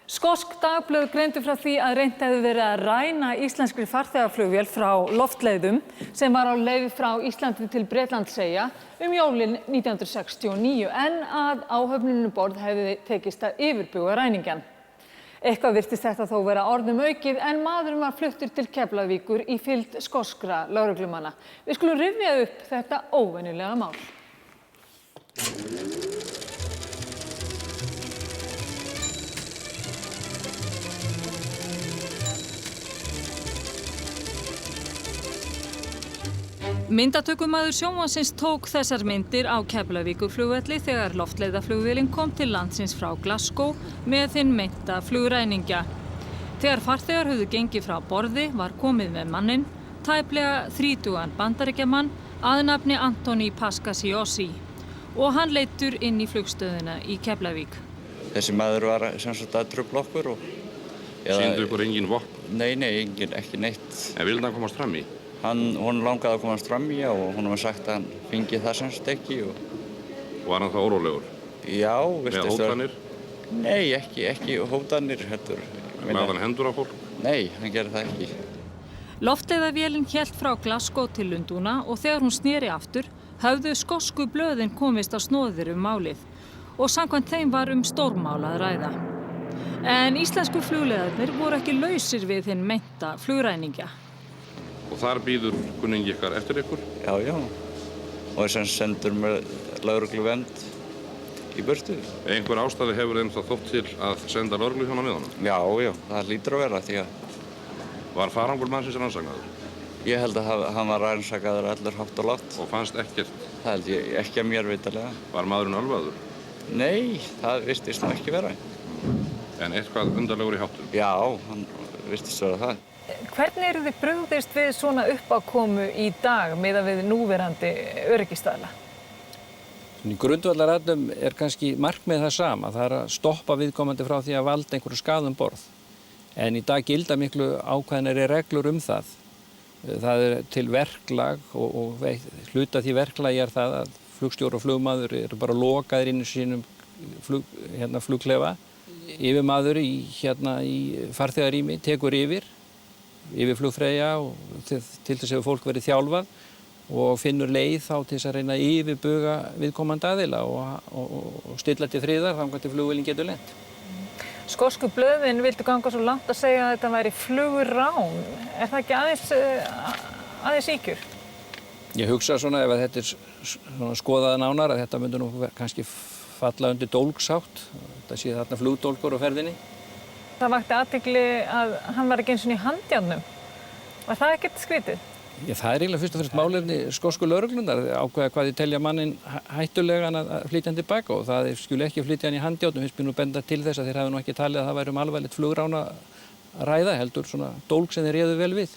Skosk dagblöð greindu frá því að reynt hefði verið að ræna íslenskri farþegaflugvél frá loftleiðum sem var á leið frá Íslandi til Bretlandseyja jólin 1969 en að áhöfninni um borð hefði tekist að yfirbuga ræningjann. Eitthvað virtist þetta þó vera orðum aukið en maðurinn var fluttur til Keflavíkur í fylgd skoskra lögreglumanna. Við skulum rifja upp þetta óvenjulega mál. Myndatökumaður sjónvarpsins tók þessar myndir á Keflavíkurflugvelli þegar loftleiðaflugvélin kom til landsins frá Glasgow með hinn meinta flugræningja. Þegar farþegar höfðu gengið frá borði var komið með manninn, tæplega 30 bandaríkjamann að nafni Antoni Paskasiossi og hann leiddur inn í flugstöðina í Keflavík. Þessi maður var sem sagt að trufla okkur og... Sýndu ykkur engin vopn? Nei, ekki neitt. En vildi hann komast fram í? Hún langaði að komast fram í og hún var sagt að hann fengi það sem stekki og... Var hann þá órólegur? Já, með hótanir? Nei, ekki hótanir heldur. Lagði hann hendur á fólk? Nei, hann gerði það ekki. Loftleiðavélin hélt frá Glasgow til Lundúna og þegar hún sneri aftur höfðu skosku blöðin komist á snoðir málið og samkvæmt þeim var stórmál að ræða. En íslensku flugleiðarnir voru ekki lausir við hinn meinta flugræningja. Og þar bíður kunningi ykkar eftir ykkur? Já. Og sem sendur með lögregluvernd í burtu. Einhver ástæði hefur þeim það þótt til að senda lögreglu með honum? Já, það lítur að vera því að... Var farangur mannsins rannsakaður? Ég held að hann var rannsakaður allur hátt og lágt. Og fannst ekkert? Það held ég ekki að mér vitalega. Var maðurinn ölvaður? Nei, það virtist nú ekki vera. En eitthvað undarlegur í háttum? Já, hann virtist vera það. Hvernig eru þið brugðist við svona uppákomu í dag miðað við núverandi öryggisstaðla? Í grundvallaratriðum kannski markmið það sama. Það að stoppa viðkomandi frá því að valda einhverju skaða borð. En í dag gilda miklu ákveðnari reglur það. Það til verklag og hluta því verklagi það að flugstjóri og flugmaður eru bara lokaðir inn í sínum flugklefa. Yfirmaður í farþegarými tekur yfir flugfreyja og til þess hefur fólk verið þjálfað og finnur leið þá til þess að reyna að yfirbuga viðkomandi aðila og stilla til friðar þangað til flugvélin getur lent. Skosku blöðin vildu ganga svo langt að segja að þetta væri flugurán. Er það ekki aðeins ýkjur? Ég hugsa svona ef þetta svona skoðað nánar að þetta myndi nú kannski falla undir dólgsátt. Þetta sé þarna flugdólgur á ferðinni. Það vakti athygli að hann var ekki eins og í handjárnum. Var það ekkert skrítið? Já, það eiginlega fyrst og fremst málefni skosku lögreglunar ákveða hvað þið telja manninn hættulegan að flytja hann tilbaka og það skuli ekki flytja hann í handjárnum. Finnst mér nú benda til þess að þeir hafi nú ekki talið að það væri alvarlegt flugrán að ræða heldur svona dólg sem þeir réðu vel við.